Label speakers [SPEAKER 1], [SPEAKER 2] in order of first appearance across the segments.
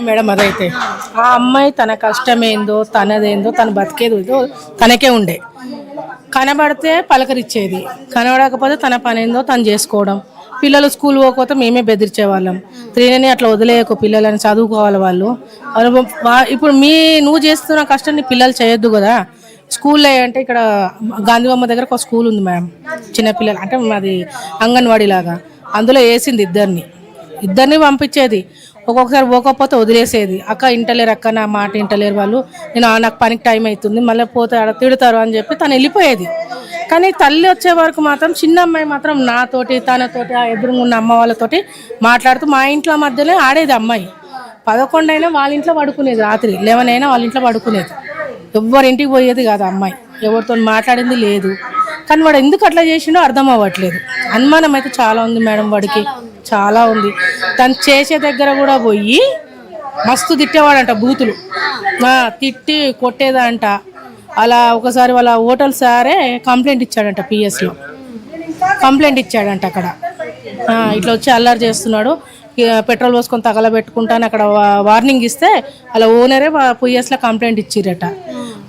[SPEAKER 1] Madam అదైతే. ఆ అమ్మాయి తన కష్టమేందో తనదేందో తను బతికేదో తనకే ఉండే. కనబడితే పలకరిచ్చేది, కనబడకపోతే తన పని ఏందో తను చేసుకోవడం. పిల్లలు స్కూల్ పోకపోతే మేమే బెదిరించేవాళ్ళం, త్రీనని అట్లా వదిలేయకు పిల్లలని చదువుకోవాలి వాళ్ళు. ఇప్పుడు నువ్వు చేస్తున్న కష్టాన్ని పిల్లలు చేయొద్దు కదా. స్కూల్లో అంటే ఇక్కడ గాంధీబొమ్మ దగ్గర ఒక స్కూల్ ఉంది మేడం, చిన్నపిల్లలు అంటే మాది అంగన్వాడీ లాగా. అందులో వేసింది ఇద్దరిని పంపించేది. ఒక్కొక్కసారి పోకపోతే వదిలేసేది. అక్క ఇంటలేరు, అక్క నా మాట ఇంటలేరు వాళ్ళు, నాకు పనికి టైం అవుతుంది మళ్ళీ పోతే ఆడ తిడతారు అని చెప్పి తను వెళ్ళిపోయేది. కానీ తల్లి వచ్చే వరకు మాత్రం చిన్న అమ్మాయి మాత్రం నాతోటి తనతోటి ఆ ఎదురుగా ఉన్న అమ్మ వాళ్ళతోటి మాట్లాడుతూ మా ఇంట్లో మధ్యలో ఆడేది. అమ్మాయి 11 అయినా వాళ్ళ ఇంట్లో పడుకునేది, రాత్రి 11 అయినా వాళ్ళ ఇంట్లో పడుకునేది. ఎవరింటికి పోయేది కాదు అమ్మాయి, ఎవరితో మాట్లాడింది లేదు. కానీ వాడు ఎందుకు అట్లా చేసిండో అర్థం అవ్వట్లేదు. అనుమానం అయితే చాలా ఉంది మేడం, వాడికి చాలా ఉంది. తను చేసే దగ్గర కూడా పోయి మస్తు తిట్టేవాడంట, బూతులు తిట్టి కొట్టేదంట. అలా ఒకసారి వాళ్ళ హోటల్ సారే కంప్లైంట్ ఇచ్చాడంట, పిఎస్లో కంప్లైంట్ ఇచ్చాడంట. అక్కడ ఇట్లా వచ్చి అల్లరి చేస్తున్నాడు, పెట్రోల్ పోసుకొని తగలబెట్టుకుంటాను అక్కడ వార్నింగ్ ఇస్తే అలా ఓనరే పిఎస్లో కంప్లైంట్ ఇచ్చిరట.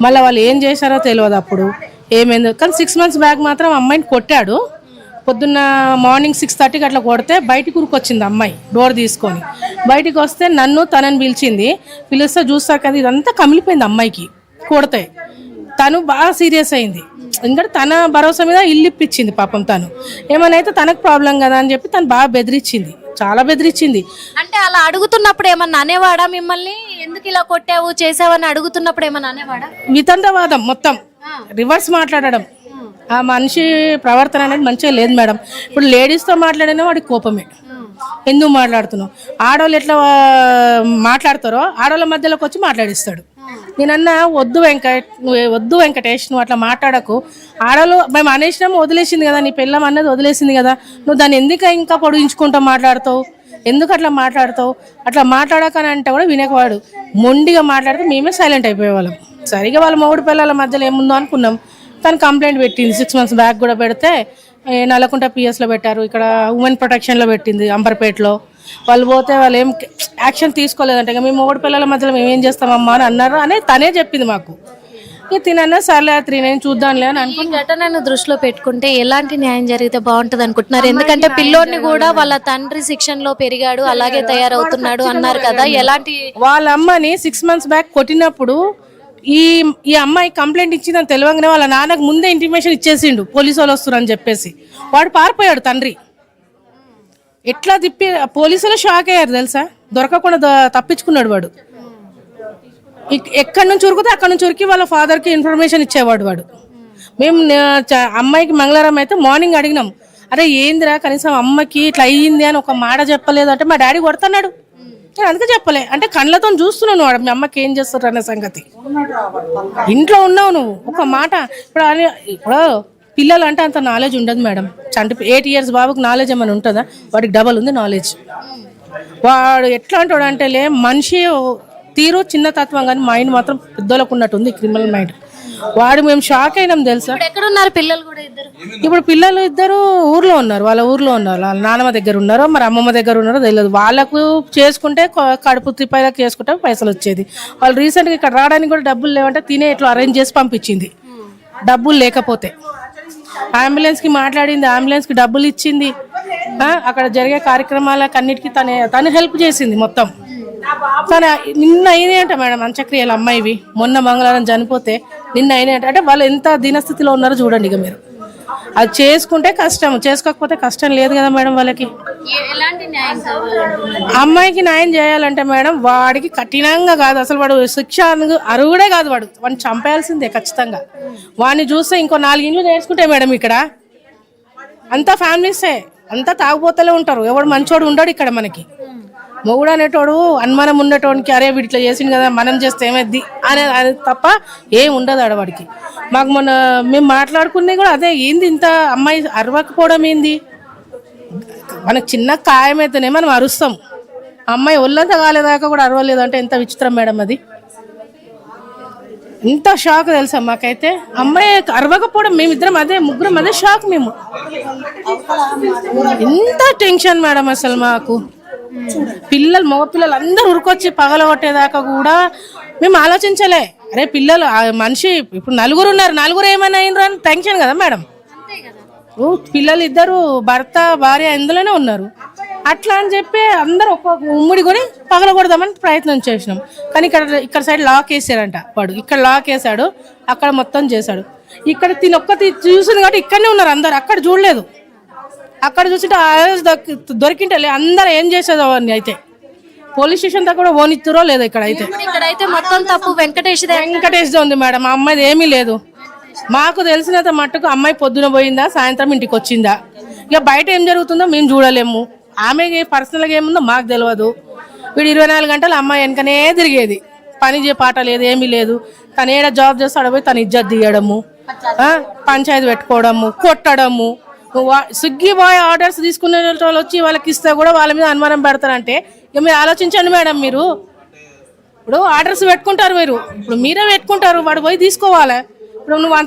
[SPEAKER 1] మళ్ళీ వాళ్ళు ఏం చేశారో తెలియదు అప్పుడు ఏమైందో. కానీ 6 months బ్యాక్ మాత్రం అమ్మాయిని కొట్టాడు. పొద్దున్న మార్నింగ్ 6:30కి అట్లా కొడితే బయటికి ఉరికొచ్చింది అమ్మాయి, డోర్ తీసుకొని బయటికి వస్తే నన్ను తనని పిలిస్తే చూస్తారు కదా ఇదంతా కమిలిపోయింది అమ్మాయికి కొడితే. తను బాగా సీరియస్ అయింది, ఎందుకంటే తన భరోసా మీద ఇల్లు ఇప్పించింది పాపం. తను ఏమనైతే తనకు ప్రాబ్లం కదా అని చెప్పి తను బాగా బెదిరించింది, చాలా బెదిరించింది.
[SPEAKER 2] అంటే అలా అడుగుతున్నప్పుడు ఏమన్నా అనేవాడా మిమ్మల్ని, ఎందుకు ఇలా కొట్టావు చేసావని అడుగుతున్నప్పుడు ఏమన్నా అనేవాడా?
[SPEAKER 1] వితండవాదం మొత్తం, రివర్స్ మాట్లాడడం. ఆ మనిషి ప్రవర్తన అనేది మంచిగా లేదు మేడం. ఇప్పుడు లేడీస్తో మాట్లాడినా వాడికి కోపమే, ఎందుకు మాట్లాడుతున్నావు, ఆడవాళ్ళు ఎట్లా మాట్లాడతారో ఆడవాళ్ళ మధ్యలోకి వచ్చి మాట్లాడిస్తాడు. నేనన్నా వద్దు వెంకటేష్ నువ్వు అట్లా మాట్లాడకు, ఆడవాళ్ళు మేము అనేసినాము వదిలేసింది కదా, నీ పిల్లం అన్నది వదిలేసింది కదా, నువ్వు దాన్ని ఎందుకు ఇంకా పొడిగించుకుంటూ మాట్లాడతావు, ఎందుకు అట్లా మాట్లాడతావు, అట్లా మాట్లాడకని అంటే కూడా వినేకవాడు. మొండిగా మాట్లాడితే మేమే సైలెంట్ అయిపోయేవాళ్ళం. సరిగా వాళ్ళ మొగుడు పిల్లల మధ్యలో ఏముందో అనుకున్నాం. తను కంప్లైంట్ పెట్టింది 6 months బ్యాక్ కూడా పెడితే నల్లకుంట పిఎస్లో పెట్టారు, ఇక్కడ ఉమెన్ ప్రొటెక్షన్లో పెట్టింది అంబర్పేటలో. వాళ్ళు పోతే వాళ్ళు ఏం యాక్షన్ తీసుకోలేదంటే ఇక మేము మొగుడు పిల్లల మధ్యలో మేము ఏం చేస్తామమ్మా అని అన్నారు అని తనే చెప్పింది మాకు. ఇక తినన్నా సర్లే 3 చూద్దాంలే అని అనుకుని.
[SPEAKER 2] ఘటనను దృష్టిలో పెట్టుకుంటే ఎలాంటి న్యాయం జరిగితే బాగుంటుంది అనుకుంటున్నారు? ఎందుకంటే పిల్లోడిని కూడా వాళ్ళ తండ్రి శిక్షణలో పెరిగాడు, అలాగే తయారవుతున్నాడు అన్నారు కదా, ఎలాంటి
[SPEAKER 1] వాళ్ళ అమ్మని 6 months బ్యాక్ కొట్టినప్పుడు ఈ అమ్మాయి కంప్లైంట్ ఇచ్చిందని తెలియగానే వాళ్ళ నాన్నకు ముందే ఇంటిమేషన్ ఇచ్చేసిండు, పోలీసు వాళ్ళు వస్తున్నారని చెప్పేసి. వాడు పారిపోయాడు తండ్రి. ఎట్లా తిప్పి పోలీసులు షాక్ అయ్యారు తెలుసా, దొరకకుండా తప్పించుకున్నాడు వాడు. ఎక్కడి నుంచి ఉరికితే అక్కడి నుంచి ఉరికి వాళ్ళ ఫాదర్కి ఇన్ఫర్మేషన్ ఇచ్చేవాడు వాడు. మేము అమ్మాయికి మంగళవారం అయితే మార్నింగ్ అడిగినాం, అరే ఏందిరా కనీసం అమ్మకి ఇట్లా అయ్యింది అని ఒక మాట చెప్పలేదు అంటే మా డాడీ కొడుతున్నాడు. నేను అందుకే చెప్పలే, అంటే కళ్ళతో చూస్తున్నాను వాడు మీ అమ్మకి ఏం చేస్తారు అనే సంగతి. ఇంట్లో ఉన్నావు నువ్వు ఒక మాట. ఇప్పుడు పిల్లలు అంటే అంత నాలెడ్జ్ ఉండదు మేడం. 8 years బాబుకి నాలెడ్జ్ ఏమైనా ఉంటుందా? వాడికి డబల్ ఉంది నాలెడ్జ్. వాడు ఎట్లా అంటాడు అంటే మనిషి తీరు చిన్న తత్వం కానీ మైండ్ మాత్రం పెద్దోళ్ళకు ఉన్నట్టుంది, క్రిమినల్ మైండ్. వాడు మేము షాక్ అయినాం తెలుసా.
[SPEAKER 2] ఎక్కడున్నారు పిల్లలు కూడా ఇద్దరు?
[SPEAKER 1] ఇప్పుడు పిల్లలు ఇద్దరు ఊర్లో ఉన్నారు, వాళ్ళ ఊర్లో ఉన్నారు. వాళ్ళ నాన్నమ్మ దగ్గర ఉన్నారో మరి అమ్మమ్మ దగ్గర ఉన్నారో తెలియదు. వాళ్ళకు చేసుకుంటే కడుపు తిప్పాయిలకు చేసుకుంటే పైసలు వచ్చేది. వాళ్ళు రీసెంట్గా ఇక్కడ రావడానికి కూడా డబ్బులు లేవంటే తినే ఇట్లా అరేంజ్ చేసి పంపించింది, డబ్బులు లేకపోతే. అంబులెన్స్కి మాట్లాడింది, అంబులెన్స్కి డబ్బులు ఇచ్చింది, అక్కడ జరిగే కార్యక్రమాలకు అన్నిటికీ తను హెల్ప్ చేసింది మొత్తం. నిన్న అయినాయంట మేడం అంత్యక్రియలు అమ్మాయివి. మొన్న మంగళవారం చనిపోతే నిన్న అయినాయంట. అంటే వాళ్ళు ఎంత దీనస్థితిలో ఉన్నారో చూడండి. ఇక మీరు అది చేసుకుంటే కష్టం, చేసుకోకపోతే కష్టం లేదు కదా మేడం వాళ్ళకి. అమ్మాయికి న్యాయం చేయాలంటే మేడం వాడికి కఠినంగా కాదు అసలు, వాడు శిక్ష అరుగుడే కాదు, వాడిని చంపేయాల్సిందే ఖచ్చితంగా. వాడిని చూస్తే ఇంకో 4 ఇండ్లు నేర్చుకుంటే మేడం ఇక్కడ అంతా ఫ్యామిలీసే, అంతా తాగుపోతలే ఉంటారు. ఎవడు మంచోడు ఉండడు ఇక్కడ మనకి. మొగుడు అనేటోడు అనుమానం ఉండేటోడికి అరే వీడు ఇట్లా చేసిండు కదా మనం చేస్తే ఏమైద్ది అనేది తప్ప ఏం ఉండదు ఆడవాడికి. మాకు మొన్న మేము మాట్లాడుకునేది కూడా అదే, ఏంది ఇంత అమ్మాయి అరవకపోవడం ఏంది, మనకు చిన్న ఖాయమైతేనే మనం అరుస్తాం, అమ్మాయి ఒళ్ళంతా కాలేదాకా కూడా అరవలేదు అంటే ఎంత విచిత్రం మేడం అది. ఇంత షాక్ తెలుసా మాకైతే, అమ్మాయి అరవకపోవడం. మేమిద్దరం ముగ్గురం అదే షాక్. మేము ఎంత టెన్షన్ మేడం అసలు మాకు. పిల్లలు మగపిల్లలు అందరూ ఉరికొచ్చి పగలగొట్టేదాకా కూడా మేము ఆలోచించలే. అరే పిల్లలు మనిషి ఇప్పుడు నలుగురు ఉన్నారు, నలుగురు ఏమైనా అయినరు అని టెన్షన్ కదా మేడం. పిల్లలు ఇద్దరు భర్త భార్య ఇందులోనే ఉన్నారు. అట్లా అని చెప్పి అందరూ ఒక్కొక్క ఉమ్మిడి కొని పగలగొడదామని ప్రయత్నం చేసినాం. కానీ ఇక్కడ సైడ్ లాక్ వేసారంట. వాడు ఇక్కడ లాక్ వేసాడు, అక్కడ మొత్తం చేశాడు. ఇక్కడ తినొక్కటి చూసింది కాబట్టి ఇక్కడనే ఉన్నారు అందరు, అక్కడ చూడలేదు. అక్కడ చూసింటే దొరికింటే అందరూ ఏం చేసేదో అవన్నీ. అయితే పోలీస్ స్టేషన్ దాకా కూడా ఓనిత్తురో లేదు.
[SPEAKER 2] ఇక్కడైతే మొత్తం తప్పు
[SPEAKER 1] వెంకటేష్దే ఉంది మేడం. ఆ అమ్మాయిది ఏమీ లేదు. మాకు తెలిసినంత మట్టుకు అమ్మాయి పొద్దున పోయిందా, సాయంత్రం ఇంటికి వచ్చిందా. ఇక బయట ఏం జరుగుతుందో మేము చూడలేము. ఆమె పర్సనల్గా ఏముందో మాకు తెలియదు. వీడు 24 గంటలు అమ్మాయి వెనకనే తిరిగేది. పని పాట లేదు, ఏమీ లేదు. తను ఏడ జాబ్ చేస్తాడో పోయి తను ఇజ్జత్ తీయడము, పంచాయతీ పెట్టుకోవడము, కొట్టడము. స్విగ్గీ బాయ్ ఆర్డర్స్ తీసుకునే వాళ్ళు వచ్చి వాళ్ళకి ఇస్తే కూడా వాళ్ళ మీద అనుమానం పెడతారంటే ఇక మీరు ఆలోచించండి మేడం. మీరు ఇప్పుడు ఆర్డర్స్ పెట్టుకుంటారు, మీరు ఇప్పుడు మీరే పెట్టుకుంటారు, వాడు పోయి తీసుకోవాలి. ఇప్పుడు నువ్వు